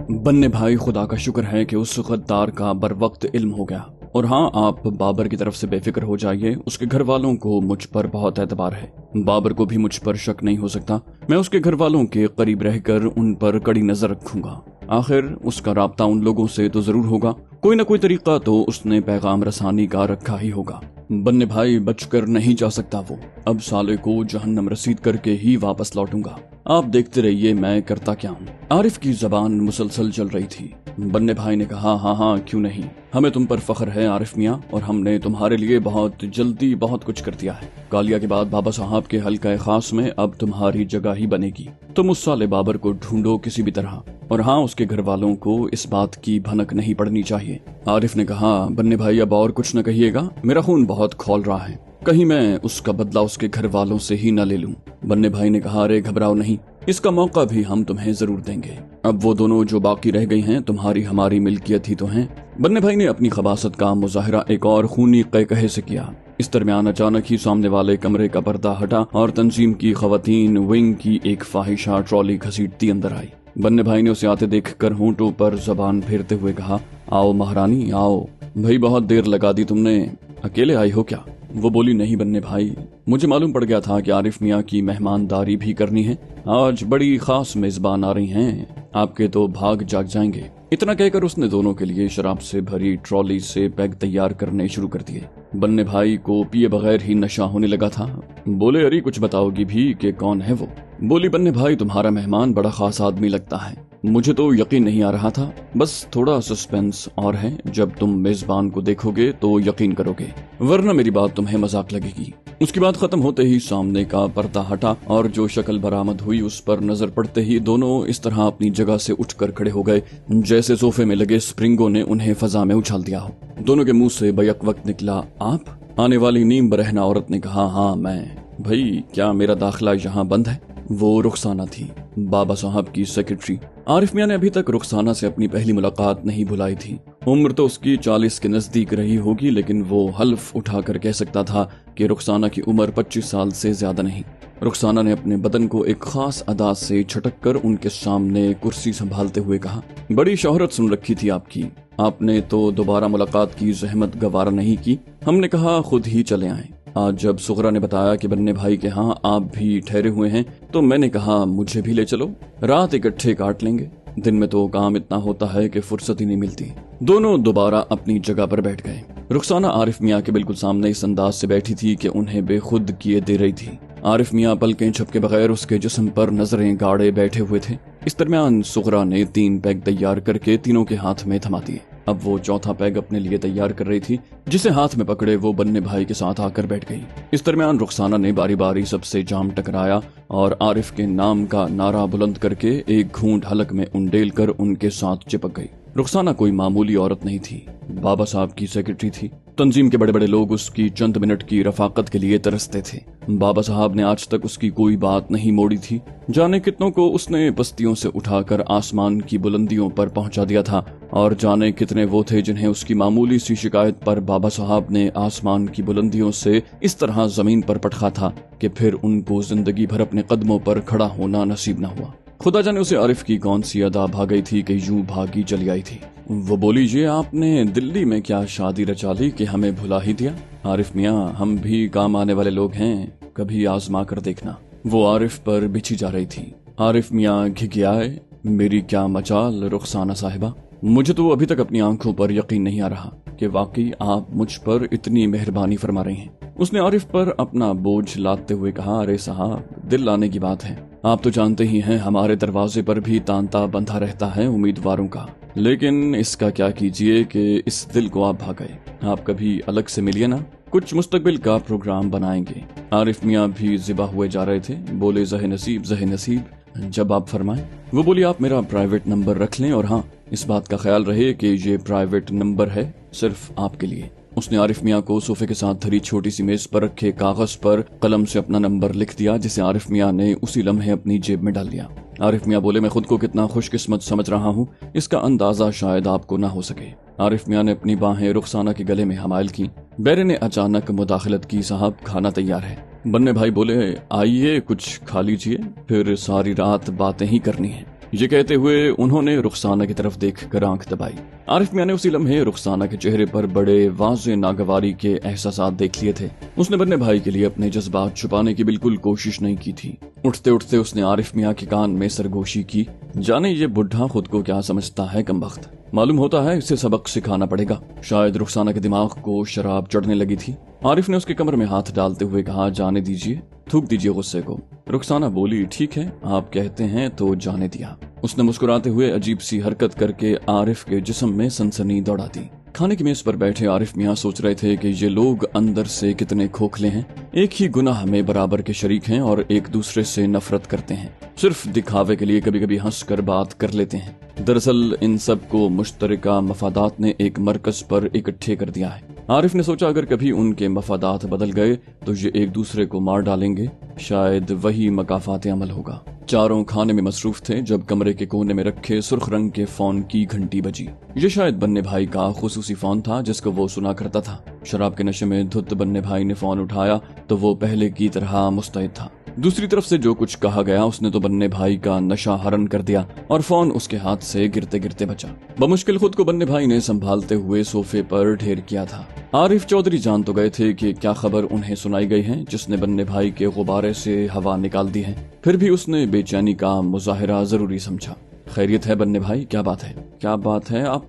बन्ने भाई, खुदा का शुक्र है कि उस गद्दार का बर वक्त इल्म हो गया। और हाँ, आप बाबर की तरफ से बेफिक्र हो जाइए, उसके घर वालों को मुझ पर बहुत एतबार है। बाबर को भी मुझ पर शक नहीं हो सकता। मैं उसके घर वालों के करीब रहकर उन पर कड़ी नजर रखूंगा। आखिर उसका राब्ता उन लोगों से तो जरूर होगा, कोई ना कोई तरीका तो उसने पैगाम रसानी का रखा ही होगा। बन्ने भाई, बचकर नहीं जा सकता वो। अब साले को जहन्नम रसीद करके ही वापस लौटूंगा। आप देखते रहिए मैं करता क्या हूँ। आरिफ की जबान मुसलसल चल रही थी। बन्ने भाई ने कहा, हाँ हाँ क्यों नहीं, हमें तुम पर फख्र है आरिफ मियाँ, और हमने तुम्हारे लिए बहुत जल्दी बहुत कुछ कर दिया है। कालिया के बाद बाबा साहब के हल्का खास में अब तुम्हारी जगह ही बनेगी। तुम उस साले बाबर को ढूंढो किसी भी तरह, और हाँ, उसके घर वालों को इस बात की भनक नहीं पड़नी चाहिए। आरिफ ने कहा, बन्ने भाई अब और कुछ न कहिएगा, मेरा खून बहुत खौल रहा है, कहीं मैं उसका बदला उसके घर वालों से ही न ले लूं। बन्ने भाई ने कहा, अरे घबराओ नहीं, इसका मौका भी हम तुम्हें जरूर देंगे। अब वो दोनों जो बाकी रह गई हैं तुम्हारी हमारी मिल्कियत ही तो हैं। बन्ने भाई ने अपनी खबासत का मुजाहिरा एक और खूनी कहकहे से किया। इस दरमियान अचानक ही सामने वाले कमरे का पर्दा हटा और तंजीम की खवातीन विंग की एक फाहिशा ट्रॉली घसीटती अंदर आई। बन्ने भाई ने उसे आते देखकर होंठों पर जबान फेरते हुए कहा, आओ महारानी आओ। भाई बहुत देर लगा दी तुमने, अकेले आई हो क्या? वो बोली, नहीं बन्ने भाई, मुझे मालूम पड़ गया था कि आरिफ मियाँ की मेहमानदारी भी करनी है। आज बड़ी खास मेजबान आ रही हैं, आपके तो भाग जाग जाएंगे। इतना कहकर उसने दोनों के लिए शराब से भरी ट्रॉली से पैग तैयार करने शुरू कर दिए। बन्ने भाई को पिए बगैर ही नशा होने लगा था। बोले, अरे कुछ बताओगी भी कि कौन है वो? बोली, बन्ने भाई तुम्हारा मेहमान बड़ा खास आदमी लगता है, मुझे तो यकीन नहीं आ रहा था, बस थोड़ा सस्पेंस और है, जब तुम मेजबान को देखोगे तो यकीन करोगे, वरना मेरी बात तुम्हें मजाक लगेगी। उसकी बात खत्म होते ही सामने का पर्दा हटा और जो शक्ल बरामद हुई उस पर नजर पड़ते ही दोनों इस तरह अपनी जगह से उठकर खड़े हो गए जैसे सोफे में लगे स्प्रिंगों ने उन्हें फजा में उछाल दिया हो। दोनों के मुंह से बैक वक्त निकला, आप? आने वाली नीम बरहना औरत ने कहा, हाँ मैं। भाई क्या मेरा दाखिला यहाँ बंद है? वो रुखसाना थी, बाबा साहब की सेक्रेटरी। आरिफ मियाँ ने अभी तक रुखसाना से अपनी पहली मुलाकात नहीं भुलाई थी। उम्र तो उसकी 40 के नजदीक रही होगी, लेकिन वो हल्फ उठाकर कह सकता था कि रुखसाना की उम्र 25 साल से ज्यादा नहीं। रुखसाना ने अपने बदन को एक खास अदा से झटक कर उनके सामने कुर्सी संभालते हुए कहा, बड़ी शोहरत सुन रखी थी आपकी, आपने तो दोबारा मुलाकात की जहमत गवारा नहीं की। हमने कहा खुद ही चले आए। आज जब सुगरा ने बताया कि बन्ने भाई के यहाँ आप भी ठहरे हुए हैं तो मैंने कहा मुझे भी ले चलो, रात इकट्ठे काट लेंगे, दिन में तो काम इतना होता है कि फुर्सत ही नहीं मिलती। दोनों दोबारा अपनी जगह पर बैठ गए। रुखसाना आरिफ मियाँ के बिल्कुल सामने इस अंदाज से बैठी थी कि उन्हें बेखुद किए दे रही थी। आरिफ मियाँ पलकें झपके बगैर उसके जिस्म पर नजरें गाड़े बैठे हुए थे। इस दरमियान सुगरा ने 3 पैग तैयार करके तीनों के हाथ में थमा दिए। अब वो चौथा पैग अपने लिए तैयार कर रही थी, जिसे हाथ में पकड़े वो बन्ने भाई के साथ आकर बैठ गई। इस दरमियान रुखसाना ने बारी बारी सबसे जाम टकराया और आरिफ के नाम का नारा बुलंद करके एक घूंट हलक में उंडेल कर उनके साथ चिपक गई। रुखसाना कोई मामूली औरत नहीं थी, बाबा साहब की सेक्रेटरी थी। तंजीम के बड़े बड़े लोग उसकी चंद मिनट की रफाकत के लिए तरसते थे। बाबा साहब ने आज तक उसकी कोई बात नहीं मोड़ी थी। जाने कितनों को उसने बस्तियों से उठाकर आसमान की बुलंदियों पर पहुंचा दिया था, और जाने कितने वो थे जिन्हें उसकी मामूली सी शिकायत पर बाबा साहब ने आसमान की बुलंदियों से इस तरह जमीन पर पटखा था कि फिर उनको जिंदगी भर अपने कदमों पर खड़ा होना नसीब न हुआ। खुदा जाने उसे आरिफ की कौन सी अदा भाग गई थी कि यूं भागी चली आई थी। वो बोली, ये आपने दिल्ली में क्या शादी रचा ली कि हमें भुला ही दिया? आरिफ मियाँ, हम भी काम आने वाले लोग हैं, कभी आजमा कर देखना। वो आरिफ पर बिछी जा रही थी। आरिफ मियाँ घिघियाए, मेरी क्या मचाल रुखसाना साहिबा, मुझे तो अभी तक अपनी आंखों पर यकीन नहीं आ रहा कि वाकई आप मुझ पर इतनी मेहरबानी फरमा रही हैं। उसने आरिफ पर अपना बोझ लादते हुए कहा, अरे साहब, दिल लाने की बात है, आप तो जानते ही हैं हमारे दरवाजे पर भी तांता बंधा रहता है उम्मीदवारों का, लेकिन इसका क्या कीजिए कि इस दिल को आप भाग गए। आप कभी अलग से मिलिए ना, कुछ मुस्तकबिल का प्रोग्राम बनाएंगे। आरिफ मियाँ भी जिबा हुए जा रहे थे। बोले, जहे नसीब, जब आप फरमाएं। वो बोली, आप मेरा प्राइवेट नंबर रख लें, और हाँ, इस बात का ख्याल रहे कि ये प्राइवेट नंबर है सिर्फ आपके लिए। उसने आरिफ मियाँ को सोफे के साथ धरी छोटी सी मेज पर रखे कागज पर कलम से अपना नंबर लिख दिया, जिसे आरिफ मियाँ ने उसी लम्हे अपनी जेब में डाल लिया। आरिफ मियाँ बोले, मैं खुद को कितना खुशकिस्मत समझ रहा हूँ, इसका अंदाजा शायद आपको ना हो सके। आरिफ मियाँ ने अपनी बाहें रुखसाना के गले में हमायल की। बैरे ने अचानक मुदाखलत की, साहब खाना तैयार है। बन्ने भाई बोले, आइए कुछ खा लीजिए, फिर सारी रात बातें ही करनी है। ये कहते हुए उन्होंने रुखसाना की तरफ देखकर आंख दबाई। आरिफ मियां ने उसी लम्हे रुखसाना के चेहरे पर बड़े वाज़े नागवारी के एहसासात देख लिए थे। उसने बन्ने भाई के लिए अपने जज्बात छुपाने की बिल्कुल कोशिश नहीं की थी। उठते उठते उसने आरिफ मियां के कान में सरगोशी की, जाने ये बुढ़ा खुद को क्या समझता है कमबख्त। मालूम होता है इसे सबक सिखाना पड़ेगा। शायद रुखसाना के दिमाग को शराब चढ़ने लगी थी। आरिफ ने उसके कमर में हाथ डालते हुए कहा, जाने दीजिए, थूक दीजिए गुस्से को। रुखसाना बोली, ठीक है, आप कहते हैं तो जाने दिया। उसने मुस्कुराते हुए अजीब सी हरकत करके आरिफ के जिस्म में सनसनी दौड़ा दी। खाने की मेज पर बैठे आरिफ मियां सोच रहे थे कि ये लोग अंदर से कितने खोखले हैं। एक ही गुनाह में बराबर के शरीक हैं और एक दूसरे से नफरत करते हैं। सिर्फ दिखावे के लिए कभी कभी हंस कर बात कर लेते हैं। दरअसल इन सब को मुश्तरका मफादात ने एक मरकज पर इकट्ठे कर दिया है। आरिफ ने सोचा अगर कभी उनके मफादात बदल गए तो ये एक दूसरे को मार डालेंगे। शायद वही मकाफात अमल होगा। चारों खाने में मसरूफ थे जब कमरे के कोने में रखे सुर्ख रंग के फोन की घंटी बजी। ये शायद बन्ने भाई का खुसूसी फोन था जिसको वो सुना करता था। शराब के नशे में धुत बन्ने भाई ने फोन उठाया तो वो पहले की तरह मुस्तैद था। दूसरी तरफ से जो कुछ कहा गया उसने तो बन्ने भाई का नशा हरण कर दिया और फोन उसके हाथ से गिरते गिरते बचा। बमुश्किल खुद को बन्ने भाई ने संभालते हुए सोफे पर ढेर किया था। आरिफ चौधरी जान तो गए थे कि क्या खबर उन्हें सुनाई गई है जिसने बन्ने भाई के गुब्बारे से हवा निकाल दी है। फिर भी उसने बेचैनी का मुजाहिरा जरूरी समझा। खैरियत है बन्ने भाई, क्या बात है? क्या बात है आप?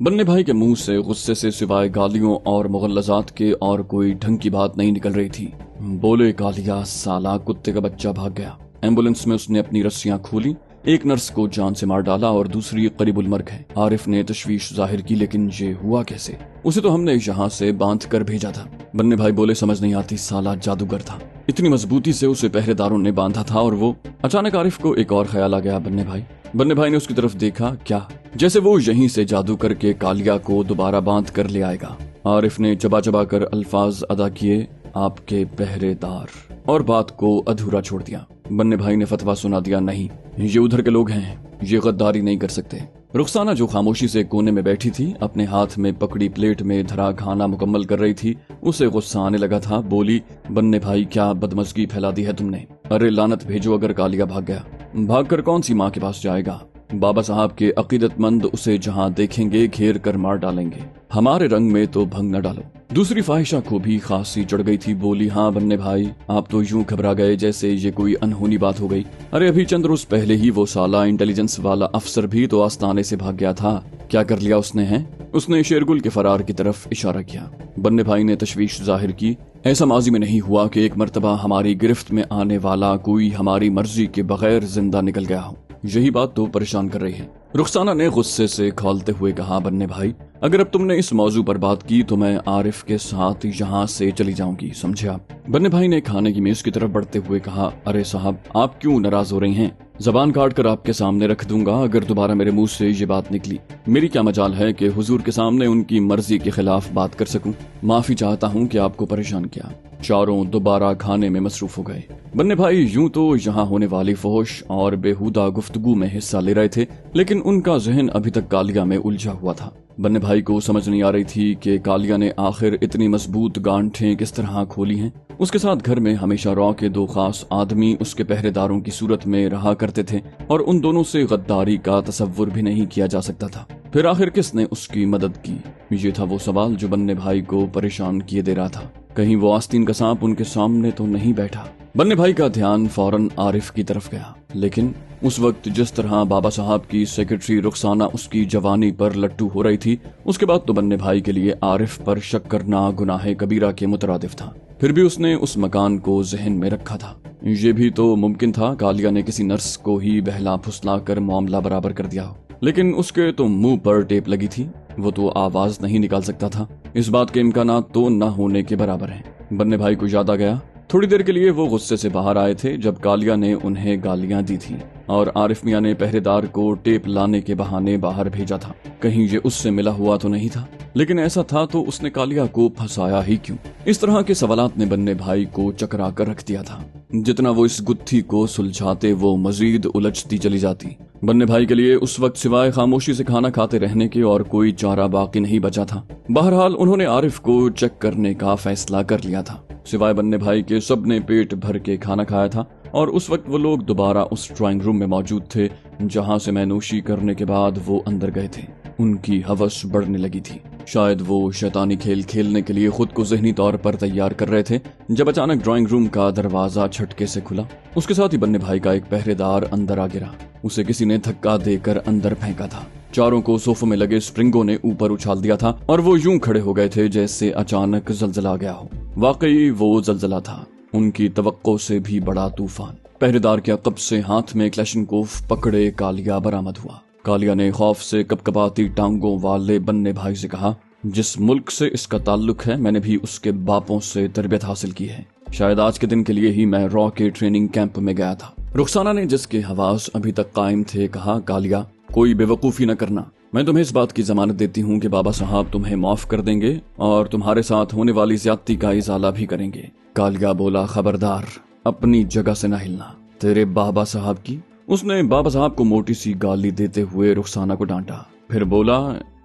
बन्ने भाई के मुंह से गुस्से से सिवाय गालियों और मुगल्लजात के और कोई ढंग की बात नहीं निकल रही थी। बोले, कालिया साला, कुत्ते का बच्चा भाग गया। एम्बुलेंस में उसने अपनी रस्सियां खोली, एक नर्स को जान से मार डाला और दूसरी करीबुल मर्ग है। आरिफ ने तशवीश जाहिर की, लेकिन ये हुआ कैसे? उसे तो हमने यहाँ से बांध कर भेजा था। बन्ने भाई बोले, समझ नहीं आती, साला जादूगर था। इतनी मजबूती से उसे पहरेदारों ने बांधा था और वो। अचानक आरिफ को एक और ख्याल आ गया। बन्ने भाई ने उसकी तरफ देखा, क्या जैसे वो यहीं से जादू करके कालिया को दोबारा बांध कर ले आएगा। आरिफ ने चबा चबा कर अल्फाज अदा किए, आपके पहरेदार, और बात को अधूरा छोड़ दिया। बन्ने भाई ने फतवा सुना दिया, नहीं, ये उधर के लोग हैं, ये गद्दारी नहीं कर सकते। रुखसाना जो खामोशी से कोने में बैठी थी, अपने हाथ में पकड़ी प्लेट में धरा खाना मुकम्मल कर रही थी। उसे गुस्सा आने लगा था। बोली, बन्ने भाई, क्या बदमज़गी फैला दी है तुमने? अरे लानत भेजो अगर कालिया भाग गया। भागकर कौन सी माँ के पास जाएगा? बाबा साहब के अकीदतमंद उसे जहाँ देखेंगे घेर कर मार डालेंगे। हमारे रंग में तो भंग न डालो। दूसरी फाहिशा को भी खांसी चढ़ गई थी। बोली, हाँ बन्ने भाई, आप तो यूं घबरा गए जैसे ये कोई अनहोनी बात हो गई। अरे अभी चंद रोज पहले ही वो साला इंटेलिजेंस वाला अफसर भी तो आस्ताने से भाग गया था। क्या कर लिया उसने है? उसने शेरगुल के फरार की तरफ इशारा किया। बन्ने भाई ने तशवीश जाहिर की, ऐसा माजी में नहीं हुआ कि एक मर्तबा हमारी गिरफ्त में आने वाला कोई हमारी मर्जी के बगैर जिंदा निकल गया हो। यही बात तो परेशान कर रही है। रुखसाना ने गुस्से से खौलते हुए कहा, बन्ने भाई, अगर अब तुमने इस मौजू पर बात की तो मैं आरिफ के साथ यहाँ से चली जाऊंगी, समझे आप? बन्ने भाई ने खाने की मेज की तरफ बढ़ते हुए कहा, अरे साहब, आप क्यों नाराज हो रही हैं? जबान काट कर आपके सामने रख दूंगा अगर दोबारा मेरे मुंह से ये बात निकली। मेरी क्या मजाल है कि हुजूर के सामने उनकी मर्जी के खिलाफ बात कर सकूं। माफी चाहता हूं कि आपको परेशान किया। चारों दोबारा खाने में मसरूफ हो गए। बन्ने भाई यूं तो यहाँ होने वाली फहश और बेहुदा गुफ्तगू में हिस्सा ले रहे थे, लेकिन उनका जहन अभी तक कालिया में उलझा हुआ था। बन्ने भाई को समझ नहीं आ रही थी कि कालिया ने आखिर इतनी मजबूत गांठें किस तरह खोली हैं। उसके साथ घर में हमेशा रॉ के दो खास आदमी उसके पहरेदारों की सूरत में रहा करते थे और उन दोनों से गद्दारी का तसव्वुर भी नहीं किया जा सकता था। फिर आखिर किसने उसकी मदद की? ये था वो सवाल जो बन्ने भाई को परेशान किए दे रहा था। कहीं वो आस्तीन का सांप उनके सामने तो नहीं बैठा? बन्ने भाई का ध्यान फौरन आरिफ की तरफ गया, लेकिन उस वक्त जिस तरह बाबा साहब की सेक्रेटरी रुखसाना उसकी जवानी पर लट्टू हो रही थी, उसके बाद तो बन्ने भाई के लिए आरिफ पर शक करना गुनाहे कबीरा के मुतरादिफ था। फिर भी उसने उस मकान को जहन में रखा था। ये भी तो मुमकिन था कालिया ने किसी नर्स को ही बहला फुसला कर मामला बराबर कर दिया हो, लेकिन उसके तो मुंह पर टेप लगी थी, वो तो आवाज नहीं निकाल सकता था। इस बात के इम्कानात तो न होने के बराबर हैं। बन्ने भाई को याद आ गया। थोड़ी देर के लिए वो गुस्से से बाहर आए थे जब कालिया ने उन्हें गालियां दी थी और आरिफ मियां ने पहरेदार को टेप लाने के बहाने बाहर भेजा था। कहीं ये उससे मिला हुआ तो नहीं था? लेकिन ऐसा था तो उसने कालिया को फंसाया ही क्यों? इस तरह के सवालात ने बन्ने भाई को चकरा कर रख दिया था। जितना वो इस गुत्थी को सुलझाते वो मजीद उलझती चली जाती। बन्ने भाई के लिए उस वक्त सिवाय खामोशी से खाना खाते रहने के और कोई चारा बाकी नहीं बचा था। बहरहाल उन्होंने आरिफ को चेक करने का फैसला कर लिया था। सिवाय बन्ने भाई के सबने पेट भर के खाना खाया था اور اس وقت وہ لوگ دوبارہ اس ڈرائنگ روم میں موجود تھے جہاں سے میں نوشی کرنے کے بعد وہ اندر گئے تھے۔ ان کی ہوس بڑھنے لگی تھی، شاید وہ شیطانی کھیل کھیلنے کے لیے خود کو ذہنی طور پر تیار کر رہے تھے جب اچانک ڈرائنگ روم کا دروازہ جھٹکے سے کھلا۔ اس کے ساتھ ہی بننے بھائی کا ایک پہرے دار اندر آ گرا، اسے کسی نے دھکا دے کر اندر پھینکا تھا۔ چاروں کو صوفوں میں لگے سپرنگوں نے اوپر اچھال دیا تھا اور وہ یوں کھڑے ہو گئے تھے جیسے اچانک زلزلہ آ گیا ہو۔ واقعی وہ زلزلہ تھا، ان کی توقع سے بھی بڑا طوفان۔ پہرے دار کے عقب سے ہاتھ میں کلاشنکوف پکڑے کالیا برآمد ہوا۔ کالیا نے خوف سے کپکپاتی ٹانگوں والے بننے بھائی سے کہا، جس ملک سے اس کا تعلق ہے میں نے بھی اس کے باپوں سے تربیت حاصل کی ہے، شاید آج کے دن کے لیے ہی میں را کے ٹریننگ کیمپ میں گیا تھا۔ رخسانہ نے جس کے حواس ابھی تک قائم تھے کہا، کالیا کوئی بے وقوفی نہ کرنا، میں تمہیں اس بات کی ضمانت دیتی ہوں کہ بابا صاحب تمہیں معاف کر دیں گے اور تمہارے ساتھ ہونے والی زیادتی کا ازالہ بھی کریں گے۔ کالیا بولا، خبردار اپنی جگہ سے نہ ہلنا۔ تیرے بابا صاحب کی؟ اس نے بابا صاحب کو موٹی سی گالی دیتے ہوئے رخسانہ کو ڈانٹا، پھر بولا،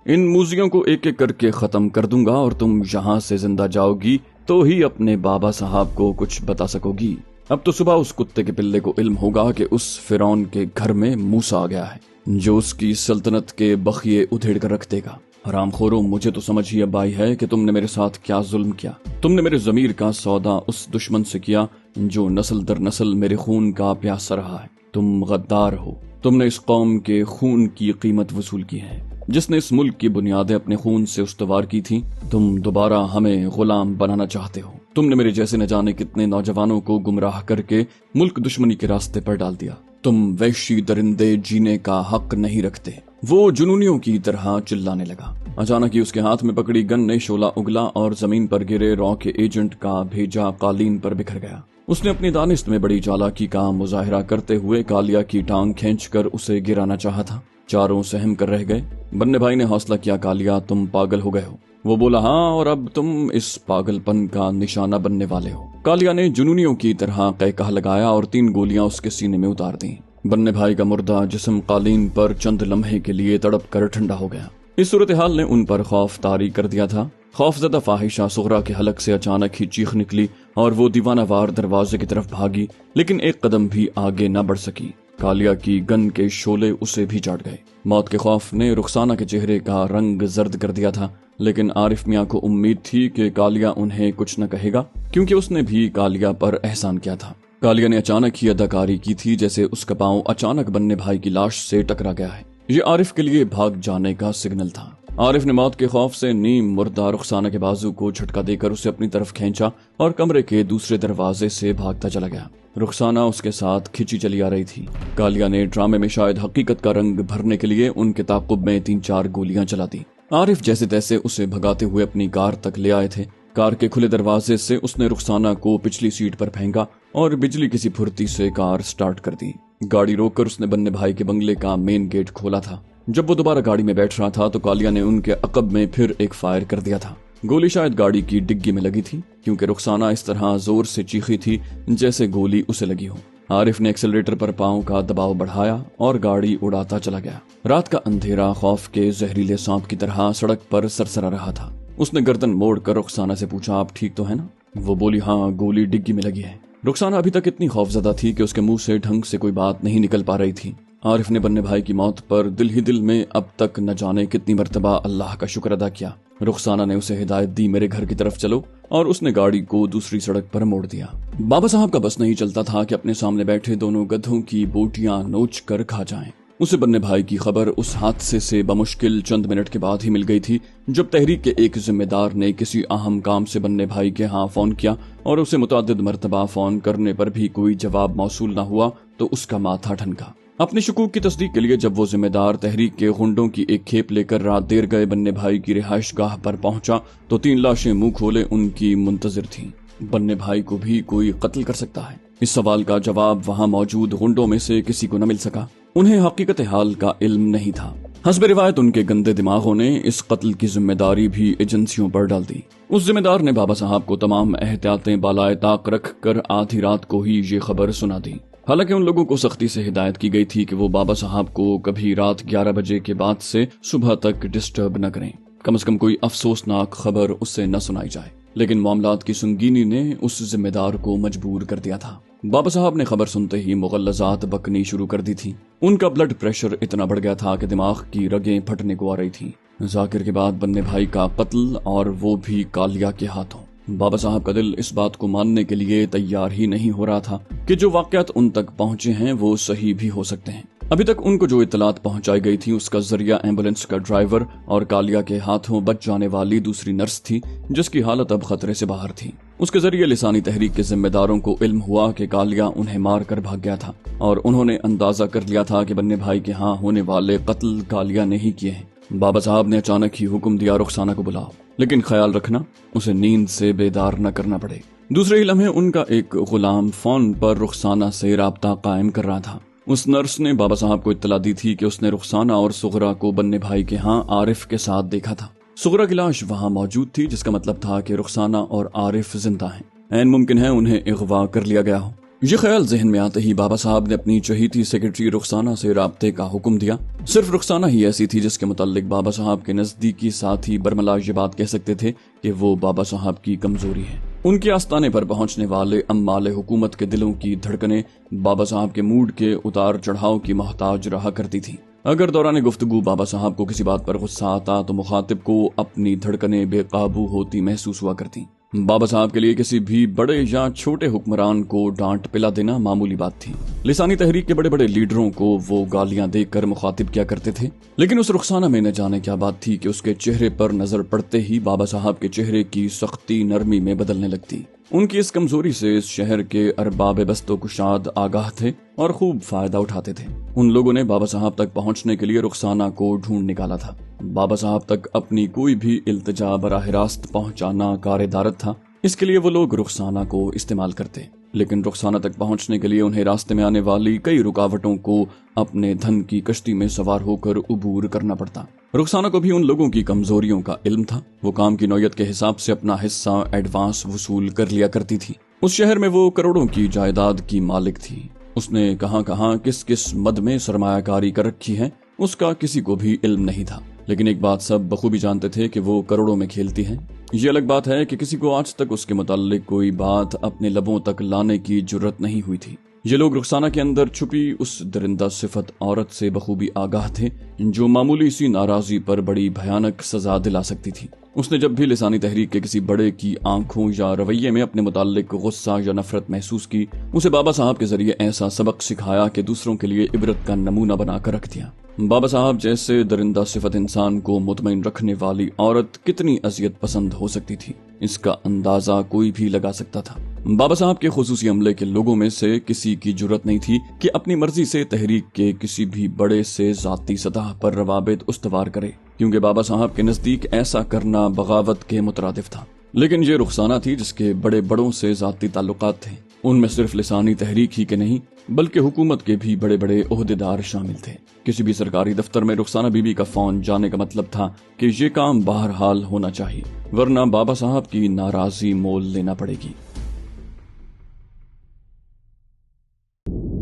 ان موزیوں کو ایک ایک کر کے ختم کر دوں گا اور تم یہاں سے زندہ جاؤ گی تو ہی اپنے بابا صاحب کو کچھ بتا سکو گی۔ اب تو صبح اس کتے کے پلے کو علم ہوگا کہ اس فرعون کے گھر میں موسیٰ آ گیا ہے جو اس کی سلطنت کے بخیے ادھیڑ کر رکھ دے گا۔ حرام خورو، مجھے تو سمجھ ہی اب آئی ہے کہ تم نے میرے ساتھ کیا ظلم کیا۔ تم نے میرے ضمیر کا سودا اس دشمن سے کیا جو نسل در نسل میرے خون کا پیاسا رہا ہے۔ تم غدار ہو، تم نے اس قوم کے خون کی قیمت وصول کی ہے جس نے اس ملک کی بنیادیں اپنے خون سے استوار کی تھی۔ تم دوبارہ ہمیں غلام بنانا چاہتے ہو۔ تم نے میرے جیسے نہ جانے کتنے نوجوانوں کو گمراہ کر کے ملک دشمنی کے راستے پر ڈال دیا۔ تم وحشی درندے جینے کا حق نہیں رکھتے۔ وہ جنونیوں کی طرح چلانے لگا۔ اچانک ہی اس کے ہاتھ میں پکڑی گن نے شعلہ اگلا اور زمین پر گرے را کے ایجنٹ کا بھیجا قالین پر بکھر گیا۔ اس نے اپنی دانست میں بڑی چالاکی کا مظاہرہ کرتے ہوئے کالیا کی ٹانگ کھینچ کر اسے گرانا چاہا تھا۔ چاروں سہم کر رہ گئے۔ بننے بھائی نے حوصلہ کیا، کالیا تم پاگل ہو گئے ہو۔ وہ بولا، ہاں، اور اب تم اس پاگل پن کا نشانہ بننے والے ہو۔ کالیا نے جنونیوں کی طرح قہقہ لگایا اور 3 گولیاں اس کے سینے میں اتار دیں۔ بننے بھائی کا مردہ جسم قالین پر چند لمحے کے لیے تڑپ کر ٹھنڈا ہو گیا۔ اس صورتحال نے ان پر خوف طاری کر دیا تھا۔ خوف زدہ فاحشہ صغرا کے حلق سے اچانک ہی چیخ نکلی اور وہ دیوانہ وار دروازے کی طرف بھاگی، لیکن ایک قدم بھی آگے نہ بڑھ سکی۔ کالیا کی گن کے شعلے اسے بھی چاٹ گئے۔ موت کے خوف نے رخسانہ کے چہرے کا رنگ زرد کر دیا تھا، لیکن عارف میاں کو امید تھی کہ کالیا انہیں کچھ نہ کہے گا کیونکہ اس نے بھی کالیا پر احسان کیا تھا۔ کالیا نے اچانک ہی اداکاری کی تھی جیسے اس کا پاؤں اچانک بننے بھائی کی لاش سے ٹکرا گیا ہے۔ یہ عارف کے لیے بھاگ جانے کا سگنل تھا۔ عارف نے موت کے خوف سے نیم مردہ رخسانہ کے بازو کو جھٹکا دے کر اسے اپنی طرف کھینچا اور کمرے کے دوسرے دروازے سے بھاگتا چلا گیا۔ رخسانہ اس کے ساتھ کھچی چلی آ رہی تھی۔ کالیا نے ڈرامے میں شاید حقیقت کا رنگ بھرنے کے لیے ان کے تعاقب میں 3-4 گولیاں چلا دی۔ عارف جیسے تیسے اسے بھگاتے ہوئے اپنی کار تک لے آئے تھے۔ کار کے کھلے دروازے سے اس نے رخسانہ کو پچھلی سیٹ پر پھینکا اور بجلی کسی پھرتی سے کار سٹارٹ کر دی۔ گاڑی روک کر اس نے بننے بھائی کے بنگلے کا مین گیٹ کھولا تھا۔ جب وہ دوبارہ گاڑی میں بیٹھ رہا تھا تو کالیا نے ان کے عقب میں پھر ایک فائر کر دیا تھا۔ گولی شاید گاڑی کی ڈگی میں لگی تھی کیونکہ رخسانہ اس طرح زور سے چیخی تھی جیسے گولی اسے لگی ہو۔ عارف نے ایکسلریٹر پر پاؤں کا دباؤ بڑھایا اور گاڑی اڑاتا چلا گیا۔ رات کا اندھیرا خوف کے زہریلے سانپ کی طرح سڑک پر سرسرا رہا تھا۔ اس نے گردن موڑ کر رخسانہ سے پوچھا، آپ ٹھیک تو ہے نا؟ وہ بولی، ہاں، گولی ڈگی میں لگی ہے۔ رخسانہ ابھی تک اتنی خوفزدہ تھی کہ اس کے منہ سے ڈھنگ سے کوئی بات نہیں نکل پا رہی تھی۔ عارف نے بننے بھائی کی موت پر دل ہی دل میں اب تک نہ جانے کتنی مرتبہ اللہ کا شکر ادا کیا۔ رخسانہ نے اسے ہدایت دی، میرے گھر کی طرف چلو، اور اس نے گاڑی کو دوسری سڑک پر موڑ دیا۔ بابا صاحب کا بس نہیں چلتا تھا کہ اپنے سامنے بیٹھے دونوں گدھوں کی بوٹیاں نوچ کر کھا جائیں۔ اسے بننے بھائی کی خبر اس حادثے سے بمشکل چند منٹ کے بعد ہی مل گئی تھی جب تحریک کے ایک ذمہ دار نے کسی اہم کام سے بننے بھائی کے ہاں فون کیا اور اسے متعدد مرتبہ فون کرنے پر بھی کوئی جواب موصول نہ ہوا تو اس کا ماتھا ٹھنکا۔ اپنے شکوک کی تصدیق کے لیے جب وہ ذمہ دار تحریک کے غنڈوں کی ایک کھیپ لے کر رات دیر گئے بننے بھائی کی رہائش گاہ پر پہنچا تو 3 لاشیں منہ کھولے ان کی منتظر تھیں۔ بننے بھائی کو بھی کوئی قتل کر سکتا ہے؟ اس سوال کا جواب وہاں موجود غنڈوں میں سے کسی کو نہ مل سکا۔ انہیں حقیقت حال کا علم نہیں تھا۔ حسب روایت ان کے گندے دماغوں نے اس قتل کی ذمہ داری بھی ایجنسیوں پر ڈال دی۔ اس ذمہ دار نے بابا صاحب کو تمام احتیاطیں بالائے طاق رکھ کر آدھی رات کو ہی یہ خبر سنا دی۔ حالانکہ ان لوگوں کو سختی سے ہدایت کی گئی تھی کہ وہ بابا صاحب کو کبھی رات 11 بجے کے بعد سے صبح تک ڈسٹرب نہ کریں، کم از کم کوئی افسوسناک خبر اس سے نہ سنائی جائے۔ लेकिन मामलात की संगीनी ने उस जिम्मेदार को मजबूर कर दिया था। बाबा साहब ने खबर सुनते ही मुगल्लजात बकनी शुरू कर दी थी। उनका ब्लड प्रेशर इतना बढ़ गया था कि दिमाग की रगें फटने को आ रही थी। जाकिर के बाद बन्ने भाई का कत्ल, और वो भी कालिया के हाथों। बाबा साहब का दिल इस बात को मानने के लिए तैयार ही नहीं हो रहा था कि जो वाकयात उन तक पहुंचे हैं वो सही भी हो सकते हैं। अभी तक उनको जो इत्तलात पहुंचाई गई थी उसका जरिया एम्बुलेंस का ड्राइवर और कालिया के हाथों बच जाने वाली दूसरी नर्स थी, जिसकी हालत अब खतरे से बाहर थी। उसके जरिए लिसानी तहरीक के जिम्मेदारों को इल्म हुआ कि कालिया उन्हें मार कर भाग गया था, और उन्होंने अंदाजा कर लिया था कि बन्ने भाई के यहाँ होने वाले कत्ल कालिया ने ही किए हैं। बाबा साहब ने अचानक ही हुक्म दिया, रुखसाना को बुलाओ, लेकिन ख्याल रखना उसे नींद से बेदार न करना पड़े। दूसरे ही लम्हे उनका एक गुलाम फोन पर रुखसाना से राब्ता कायम कर रहा था। उस नर्स ने बाबा साहब को इत्तला दी थी कि उसने रुखसाना और सुगरा को बन्ने भाई के यहाँ आरिफ के साथ देखा था। सुगरा की लाश वहाँ मौजूद थी, जिसका मतलब था कि रुखसाना और आरिफ जिंदा हैं। ऐन मुमकिन है उन्हें अगवा कर लिया गया हो। ये ख्याल जहन में आते ही बाबा साहब ने अपनी चहीती सेक्रेटरी रुखसाना से राब्ते का हुक्म दिया। सिर्फ रुखसाना ही ऐसी थी जिसके मुताल्लिक बाबा साहब के नजदीकी साथी बरमला ये बात कह सकते थे कि वो बाबा साहब की कमजोरी है। उनके आस्ताने पर पहुंचने वाले अम्माले हुकूमत के दिलों की धड़कनें बाबा साहब के मूड के उतार चढ़ाव की मोहताज रहा करती थी। अगर दौरान गुफ्तगू बाबा साहब को किसी बात पर गुस्सा आता तो मुखातिब को अपनी धड़कनें बेकाबू होती महसूस हुआ करती। बाबा साहब के लिए किसी भी बड़े या छोटे हुक्मरान को डांट पिला देना मामूली बात थी। लिसानी तहरीक के बड़े बड़े लीडरों को वो गालियां देकर मुखातिब किया करते थे, लेकिन उस रुखसाना में न जाने क्या बात थी कि उसके चेहरे पर नजर पड़ते ही बाबा साहब के चेहरे की सख्ती नरमी में बदलने लगती। उनकी इस कमजोरी से इस शहर के अरबाब बस्तो कुशाद आगाह थे और खूब फायदा उठाते थे। उन लोगों ने बाबा साहब तक पहुंचने के लिए रुखसाना को ढूंढ निकाला था। बाबा साहब तक अपनी कोई भी इल्तिजा बराह रास्त पहुंचाना कारेदारत था। इसके लिए वो लोग रुखसाना को इस्तेमाल करते, लेकिन रुखसाना तक पहुंचने के लिए उन्हें रास्ते में आने वाली कई रुकावटों को अपने धन की कश्ती में सवार होकर उबूर करना पड़ता। रुखसाना को भी उन लोगों की कमजोरियों का इल्म था। वो काम की नौयत के हिसाब से अपना हिस्सा एडवांस वसूल कर लिया करती थी। उस शहर में वो करोड़ों की जायदाद की मालिक थी। उसने कहां किस किस मद में सरमायाकारी कर रखी है उसका किसी को भी इल्म नहीं था, लेकिन एक बात सब बखूबी जानते थे कि वो करोड़ों में खेलती है। ये अलग बात है कि किसी को आज तक उसके मुताल्लिक कोई बात अपने लबों तक लाने की जुर्रत नहीं हुई थी। ये लोग रुखसाना के अंदर छुपी उस दरिंदा सिफत औरत से बखूबी आगाह थे जो मामूली सी नाराजगी पर बड़ी भयानक सजा दिला सकती थी। उसने जब भी लिसानी तहरीक के किसी बड़े की आंखों या रवैये में अपने मुताल्लिक गुस्सा या नफरत महसूस की, उसे बाबा साहब के जरिए ऐसा सबक सिखाया कि दूसरों के लिए इबरत का नमूना बनाकर रख दिया। बाबा साहब जैसे दरिंदा सिफत इंसान को मुतमईन रखने वाली औरत कितनी अजियत पसंद हो सकती थी, इसका अंदाजा कोई भी लगा सकता था। बाबा साहब के खुसूसी अमले के लोगों में से किसी की जुर्रत नहीं थी कि अपनी मर्जी से तहरीक के किसी भी बड़े से जाती सतह पर रवाबित उस्तवार करे, क्योंकि बाबा साहब के नजदीक ऐसा करना बगावत के मुतरादिफ था। लेकिन ये रुखसाना थी जिसके बड़े बड़ों से जाती ताल्लुकात थे। उनमें सिर्फ लिसानी तहरीक ही के नहीं बल्कि हुकूमत के भी बड़े बड़े ओहदेदार शामिल थे। किसी भी सरकारी दफ्तर में रुखसाना बीबी का फोन जाने का मतलब था कि ये काम बहरहाल होना चाहिए, वरना बाबा साहब की नाराजगी मोल लेना पड़ेगी।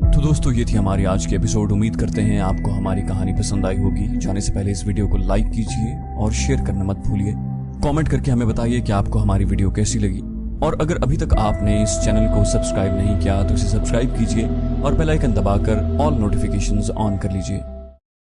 तो दोस्तों, ये थी हमारी आज की एपिसोड। उम्मीद करते हैं आपको हमारी कहानी पसंद आई होगी। जाने से पहले इस वीडियो को लाइक कीजिए और शेयर करना मत भूलिए। कमेंट करके हमें बताइए कि आपको हमारी वीडियो कैसी लगी, और अगर अभी तक आपने इस चैनल को सब्सक्राइब नहीं किया तो इसे सब्सक्राइब कीजिए और बेल आइकन दबाकर ऑल नोटिफिकेशंस ऑन कर लीजिए।